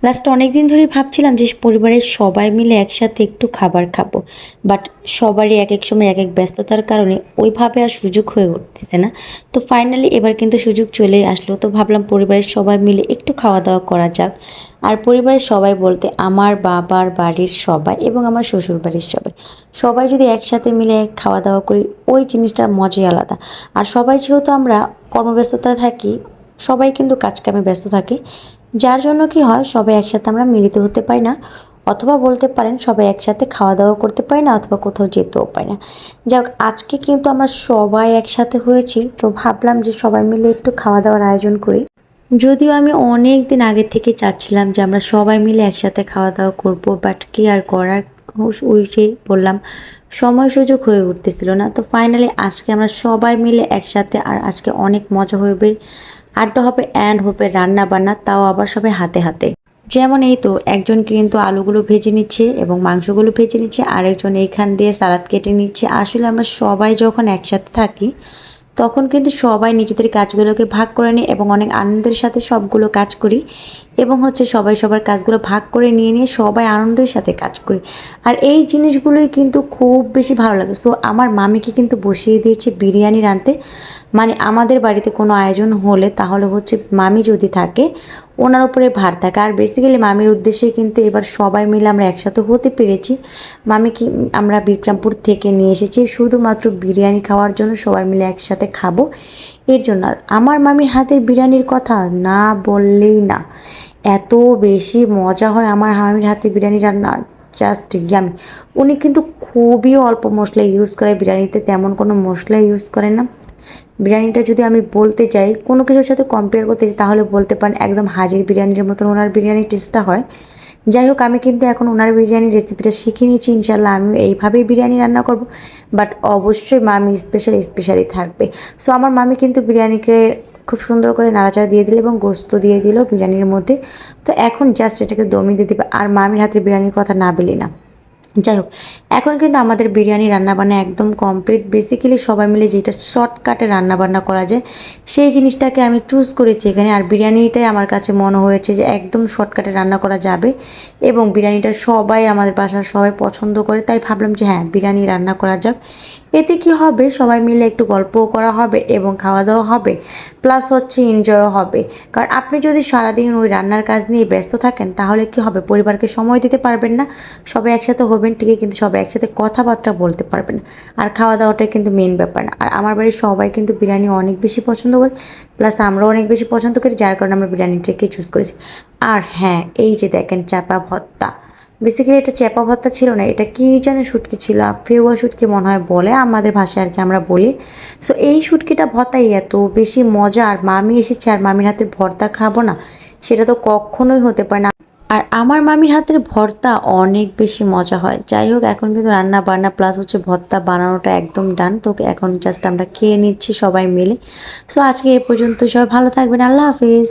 Last অনেক দিন ধরেই ভাবছিলাম যে পরিবারের সবাই মিলে একসাথে একটু খাবার খাবো। বাট সবারই একেক সময় একেক ব্যস্ততার কারণে ওইভাবে আর সুযোগ হয়ে উঠতেছে না। তো ফাইনালি এবার কিন্তু সুযোগ চলেই আসলো। তো ভাবলাম পরিবারের সবাই মিলে একটু খাওয়া-দাওয়া করা যাক। আর পরিবারের সবাই বলতে আমার বাবার বাড়ির সবাই এবং আমার শ্বশুর বাড়ির সবাই। সবাই যদি একসাথে মিলে খাওয়া-দাওয়া করি ওই জিনিসটার মজাই আলাদা। আর সবাই যেহেতু আমরা কর্মব্যস্ততায় থাকি, সবাই কিন্তু কাজ-কামে ব্যস্ত থাকে। যার জন্য কি হয় সবাই একসাথে আমরা মিলিত হতে পারি না, অথবা বলতে পারেন সবাই একসাথে খাওয়া দাওয়া করতে পারি না, অথবা কোথাও যেতেও পারি না। যাক, আজকে কিন্তু আমরা সবাই একসাথে হয়েছি, তো ভাবলাম যে সবাই মিলে একটু খাওয়া দাওয়ার আয়োজন করি। যদিও আমি অনেক দিন আগে থেকে চাচ্ছিলাম যে আমরা সবাই মিলে একসাথে খাওয়া দাওয়া করব, বাট কি আর করার, ওই যে বললাম সময় সুযোগ হয়ে উঠতেছিল না। তো ফাইনালি আজকে আমরা সবাই মিলে একসাথে, আর আজকে অনেক মজা হবে, আড্ডা হবে অ্যান্ড হবে রান্না বান্না, তাও আবার সবাই হাতে হাতে। যেমন এই তো একজন কিন্তু আলুগুলো ভেজে নিচ্ছে এবং মাংসগুলো ভেজে নিচ্ছে, আরেকজন এইখান দিয়ে সালাদ কেটে নিচ্ছে। আসলে আমরা সবাই যখন একসাথে থাকি তখন কিন্তু সবাই নিজেদের কাজগুলোকে ভাগ করে নিই এবং অনেক আনন্দের সাথে সবগুলো কাজ করি, এবং সবাই সবার কাজগুলো ভাগ করে নিয়ে নিয়ে সবাই আনন্দের সাথে কাজ করি। আর এই জিনিসগুলোই কিন্তু খুব বেশি ভালো লাগে। সো আমার মামিকে কিন্তু বসিয়ে দিয়েছে বিরিয়ানি রাঁধতে। মানে আমাদের বাড়িতে কোনো আয়োজন হলে তাহলে মামি যদি থাকে ওনার উপরে ভার থাকে। আর বেসিক্যালি মামির উদ্দেশ্যে কিন্তু এবার সবাই মিলে আমরা একসাথে হতে পেরেছি। মামিকে আমরা বিক্রমপুর থেকে নিয়ে এসেছি শুধুমাত্র বিরিয়ানি খাওয়ার জন্য, সবাই মিলে একসাথে খাবো এর জন্য। আর আমার মামির হাতের বিরিয়ানির কথা না বললেই না, এত বেশি মজা হয় আমার মামির হাতে বিরিয়ানি রান্না, জাস্ট ইয়ামি। উনি কিন্তু খুবই অল্প মশলা ইউজ করে বিরিয়ানিতে, তেমন কোনো মশলা ইউজ করে না। বিরিয়ানিটা যদি আমি বলতে চাই কোনো কিছুর সাথে কম্পেয়ার করতে চাই তাহলে বলতে পারেন একদম হাজির বিরিয়ানির মতন ওনার বিরিয়ানির টেস্টটা হয়। যাই হোক, আমি কিন্তু এখন ওনার বিরিয়ানির রেসিপিটা শিখে নিয়েছি, ইনশাল্লাহ আমিও এইভাবেই বিরিয়ানি রান্না করব। বাট অবশ্যই মামি স্পেশালি থাকবে। সো আমার মামি কিন্তু বিরিয়ানিকে খুব সুন্দর করে নাড়াচাড়া দিয়ে দিল এবং গোস্ত দিয়ে দিল বিরিয়ানির মধ্যে। তো এখন জাস্ট এটাকে দমে দিয়ে দেবে। আর মামির হাতের বিরিয়ানির কথা না বলি না। যাই হোক, এখন কিন্তু আমাদের বিরিয়ানি রান্নাবান্না একদম কমপ্লিট। বেসিক্যালি সবাই মিলে যেটা শর্টকাটে রান্নাবান্না করা যায় সেই জিনিসটাকে আমি চুজ করেছি এখানে। আর বিরিয়ানিটাই আমার কাছে মনে হয়েছে যে একদম শর্টকাটে রান্না করা যাবে এবং বিরিয়ানিটা সবাই আমাদের বাসার সবাই পছন্দ করে, তাই ভাবলাম যে হ্যাঁ বিরিয়ানি রান্না করা যাক। এতে কি হবে, সবাই মিলে একটু গল্পও করা হবে এবং খাওয়া দাওয়া হবে, প্লাস এনজয়ও হবে। কারণ আপনি যদি সারাদিন ওই রান্নার কাজ নিয়ে ব্যস্ত থাকেন তাহলে কি হবে, পরিবারকে সময় দিতে পারবেন না। সবাই একসাথে হবেন ঠিকই, কিন্তু সবাই একসাথে কথাবার্তা বলতে পারবেন না। আর খাওয়া দাওয়াটাই কিন্তু মেন ব্যাপার না। আর আমার বাড়ির সবাই কিন্তু বিরিয়ানি অনেক বেশি পছন্দ করে, প্লাস আমরাও অনেক বেশি পছন্দ করি, যার কারণে আমরা বিরিয়ানিটাকে চুজ করেছি। আর হ্যাঁ, এই যে দেখেন চাপা ভর্তা, বেসিক্যালি এটা চ্যাপা ভর্তা ছিল না, এটা কি যেন শুটকি ছিল, ফেউয়া শুটকি মনে হয় বলে আমাদের ভাষায় আর কি আমরা বলি। সো এই শুটকিটা ভর্তাই এত বেশি মজা। আর মামি এসেছে আর মামির হাতের ভর্তা খাবো না, সেটা তো কখনোই হতে পারে না। আর আমার মামির হাতের ভর্তা অনেক বেশি মজা হয়। যাই হোক, এখন কিন্তু রান্না বান্না প্লাস ভর্তা বানানোটা একদম ডান। তো এখন জাস্ট আমরা খেয়ে নিচ্ছি সবাই মিলে। সো আজকে এ পর্যন্ত, সবাই ভালো থাকবেন, আল্লাহ হাফিজ।